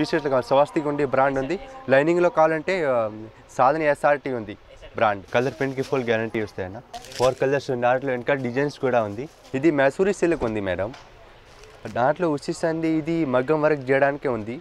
పీసెస్లో కావాలి స్వస్తిక్ ఉంది బ్రాండ్ ఉంది. లైనింగ్లో కావాలంటే సాధన SRT ఉంది బ్రాండ్. కలర్ ప్రింట్కి ఫుల్ గ్యారంటీ వస్తాయన్న. 4 కలర్స్ ఉంది. దాంట్లో ఇంకా డిజైన్స్ కూడా ఉంది. ఇది మైసూరి సిల్క్ ఉంది మేడం. దాంట్లో ఉచితండి. ఇది మగ్గం వర్క్ చేయడానికే ఉంది.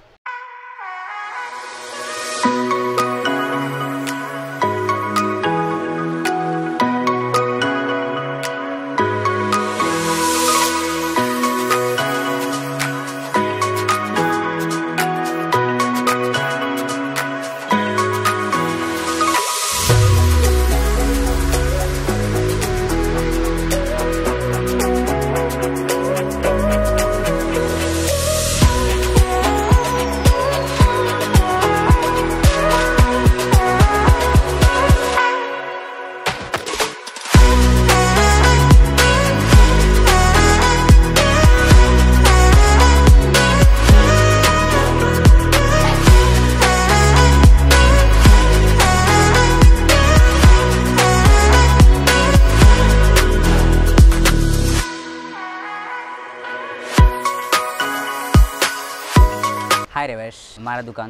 हाय रेवेश, हमारा दुकान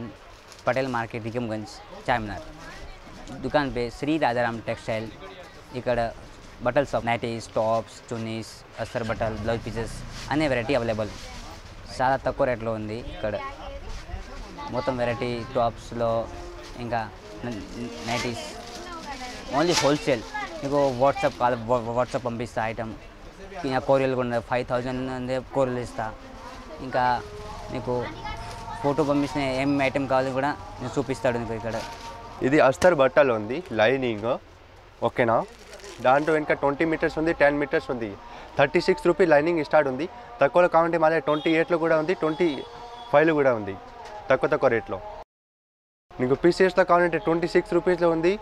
पटेल मार्केट निकमगंज चारमीनार. दुकान पे श्री राजाराम टेक्सटाइल ఇక్కడ బట్టల్ షాప్. నైటీస్, టాప్స్, చున్నీస్, అస్తర్ బట్టలు, బ్లౌజ్ పీసెస్ అనే వెరైటీ అవైలబుల్. చాలా తక్కువ రేట్లో ఉంది ఇక్కడ. మొత్తం వెరైటీ టాప్స్లో ఇంకా నైటీస్ ఓన్లీ హోల్సేల్. మీకు వాట్సాప్ పంపిస్తా ఐటమ్. ఇంకా కొరియర్ కూడా 5000 కొరియర్ ఇస్తా. ఇంకా మీకు ఫోటో పంపించిన ఏం ఐటెం కావాలి కూడా నేను చూపిస్తాడు నీకు ఇక్కడ. ఇది అస్తర్ బట్టలు ఉంది లైనింగ్, ఓకేనా. దాంట్లో ఇంకా 20 మీటర్స్ ఉంది, 10 మీటర్స్ ఉంది. 36 రూపీస్ లైనింగ్ స్టార్ట్ ఉంది. తక్కువలో కావాలంటే మా దగ్గర 28లో కూడా ఉంది, 25లో కూడా ఉంది తక్కువ రేట్లో. నీకు పీసెస్లో కావాలంటే 26 రూపీస్లో ఉంది,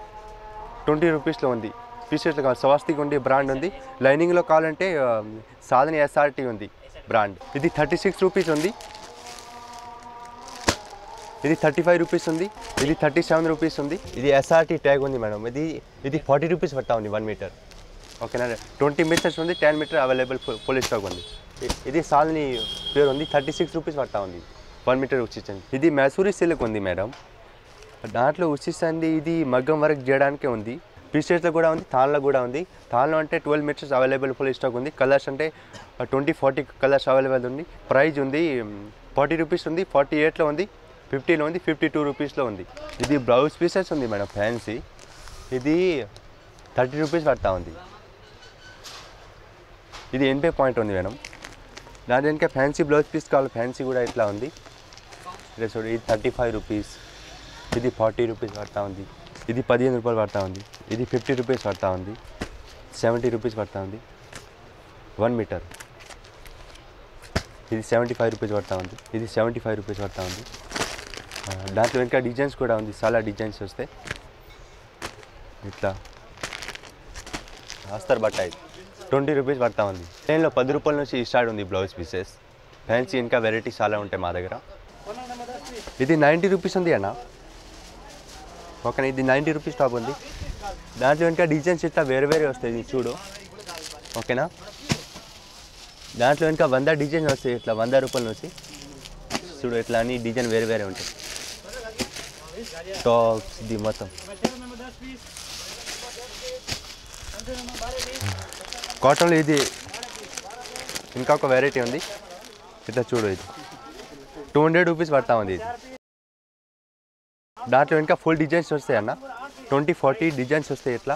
20 రూపీస్లో ఉంది. పీసెస్లో కావాలి స్వస్తిక్ ఉంది బ్రాండ్ ఉంది. లైనింగ్లో కావాలంటే సాధన SRT ఉంది బ్రాండ్. ఇది 36 రూపీస్ ఉంది. ఇది 35 రూపీస్ ఉంది. ఇది 37 రూపీస్ ఉంది. ఇది SRT ట్యాగ్ ఉంది మేడం. ఇది 40 రూపీస్ పడతా ఉంది 1 మీటర్, ఓకేనా. 20 మీటర్స్ ఉంది, 10 మీటర్ అవైలబుల్ ఫుల్ స్టాక్ ఉంది. ఇది సాల్ని ప్యూర్ ఉంది, 36 రూపీస్ పడతా ఉంది 1 మీటర్ ఉచితండి. ఇది మైసూరి సిల్క్ ఉంది మేడం. దాంట్లో ఉచితండి. ఇది మగ్గం వర్క్ చేయడానికే ఉంది. పీసెస్లో కూడా ఉంది, తాన్లో కూడా ఉంది. తాన్లో అంటే 12 మీటర్స్ అవైలబుల్ ఫుల్ స్టాక్ ఉంది. కలర్స్ అంటే 20-40 కలర్స్ అవైలబుల్ ఉంది. ప్రైజ్ ఉంది 40 రూపీస్ ఉంది, 48లో ఉంది, 50లో ఉంది, 52 రూపీస్లో ఉంది. ఇది బ్లౌజ్ పీసెస్ ఉంది మేడం ఫ్యాన్సీ. ఇది 30 రూపీస్ పడతా ఉంది. ఇది 80 పాయింట్ ఉంది మేడం. దాని ఇంకా ఫ్యాన్సీ బ్లౌజ్ పీస్ కావాలి, ఫ్యాన్సీ కూడా ఇట్లా ఉంది. ఇది 35 రూపీస్. ఇది 40 రూపీస్ పడతా ఉంది. ఇది 15 రూపాయలు పడతా ఉంది. ఇది 50 రూపీస్ పడతా ఉంది. 70 రూపీస్ పడతా ఉంది 1 మీటర్. ఇది 75 రూపీస్ పడతా ఉంది. ఇది 75 రూపీస్ పడతా ఉంది. దాంట్లో ఇంకా డిజైన్స్ కూడా ఉంది, చాలా డిజైన్స్ వస్తాయి. ఇట్లా అస్తర్ బట్ట ఇది 20 రూపీస్ పడతా ఉంది. ట్రైన్లో 10 రూపాయల నుంచి స్టార్ట్ ఉంది బ్లౌజ్ పీసెస్. ఫ్యాన్సీ ఇంకా వెరైటీస్ చాలా ఉంటాయి మా దగ్గర. ఇది 90 రూపీస్ ఉంది అన్న, ఓకేనా. ఇది 90 రూపీస్ టాప్ ఉంది. దాంట్లో ఇంకా డిజైన్స్ ఇట్లా వేరే వస్తాయి చూడు, ఓకేనా. దాంట్లో ఇంకా 100 డిజైన్స్ వస్తాయి ఇట్లా 100 రూపాయల నుంచి చూడు. ఇట్లా అన్ని డిజైన్ వేరే ఉంటాయి. టాప్స్ ఇది మొత్తం కాటన్లో. ఇది ఇంకా ఒక వెరైటీ ఉంది ఇట్లా చూడు. ఇది 200 రూపీస్ పడతా ఉంది. ఇది దాంట్లో ఇంకా ఫుల్ డిజైన్స్ వస్తాయి అన్న. 20-40 డిజైన్స్ వస్తాయి ఇట్లా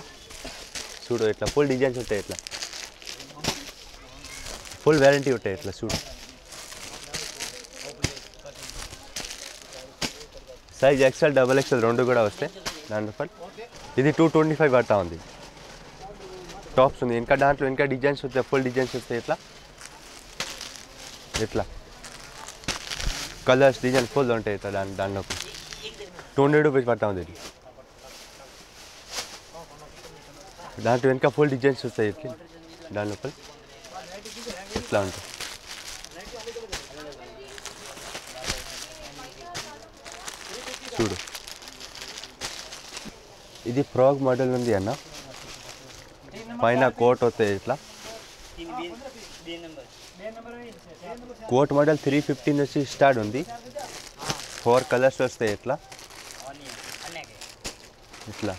చూడు. ఇట్లా ఫుల్ డిజైన్స్ ఉంటాయి, ఇట్లా ఫుల్ వెరైటీ ఉంటాయి ఇట్లా చూడు. సైజ్ XL, XXL రెండు కూడా వస్తాయి దాంట్లో. ఇది 225 పడతా ఉంది. టాప్స్ ఉంది ఇంకా. దాంట్లో ఇంకా డిజైన్స్ వస్తాయి, ఫుల్ డిజైన్స్ వస్తాయి ఇట్లా ఇట్లా కలర్స్ డిజైన్ ఫుల్ ఉంటాయి ఇట్లా. దాంట్లో 200 రూపీస్ పడతా ఉంది. ఇది దాంట్లో ఇంకా ఫుల్ డిజైన్స్ వస్తాయి ఇట్లా. దాని లోపల ఇట్లా ఉంటుంది. చూడు. ఇది ఫ్రాక్ మోడల్ ఉంది అన్న. పైన కోట్ వస్తాయి ఇట్లా. కోట్ మోడల్ 350 నుంచి స్టార్ట్ ఉంది. 4 కలర్స్ వస్తాయి ఇట్లా ఇట్లా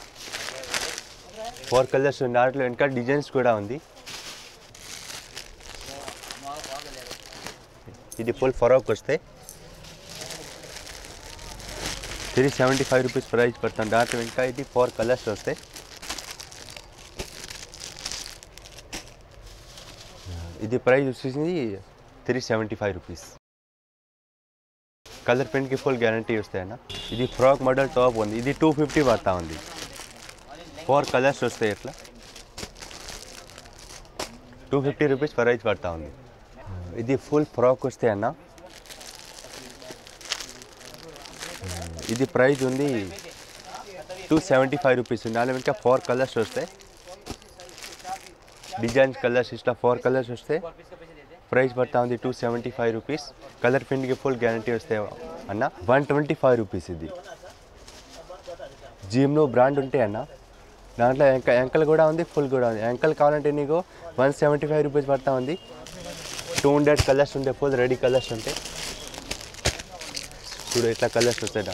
4 కలర్స్ ఉంది. దాంట్లో ఇంకా డిజైన్స్ కూడా ఉంది. ఇది ఫుల్ ఫ్రాక్ వస్తే 375 రూపీస్ ప్రైస్ పడుతుంది. దాంట్లో ఇంకా ఇది 4 కలర్స్ వస్తాయి. ఇది ప్రైస్ వచ్చేసింది 375 రూపీస్. కలర్ ప్రింట్కి ఫుల్ గ్యారంటీ వస్తాయన్న. ఇది ఫ్రాక్ మోడల్ టాప్ ఉంది. ఇది 250 పడతా ఉంది. 4 కలర్స్ వస్తాయి ఇట్లా 250 రూపీస్ ప్రైస్ పడతా ఉంది. ఇది ఫుల్ ఫ్రాక్ వస్తాయి అన్న. ఇది ప్రైస్ ఉంది 275 రూపీస్. దానిలో ఇంకా 4 కలర్స్ వస్తాయి. డిజైన్స్ కలర్స్ ఇట్లా 4 కలర్స్ వస్తాయి. ప్రైస్ పడతా ఉంది 275 రూపీస్. కలర్ ప్రింట్కి ఫుల్ గ్యారంటీ వస్తాయి అన్న. 125 రూపీస్. ఇది జిమ్లో బ్రాండ్ ఉంటాయి అన్న. దాంట్లో యాంకల్ కూడా ఉంది, ఫుల్ కూడా ఉంది. యాంకల్ కావాలంటే నీకు 175 రూపీస్ పడతా ఉంది. 200 కలర్స్ ఉంటాయి, ఫుల్ రెడీ కలర్స్ ఉంటాయి. చూడు ఇట్లా కలర్స్ వస్తాయి.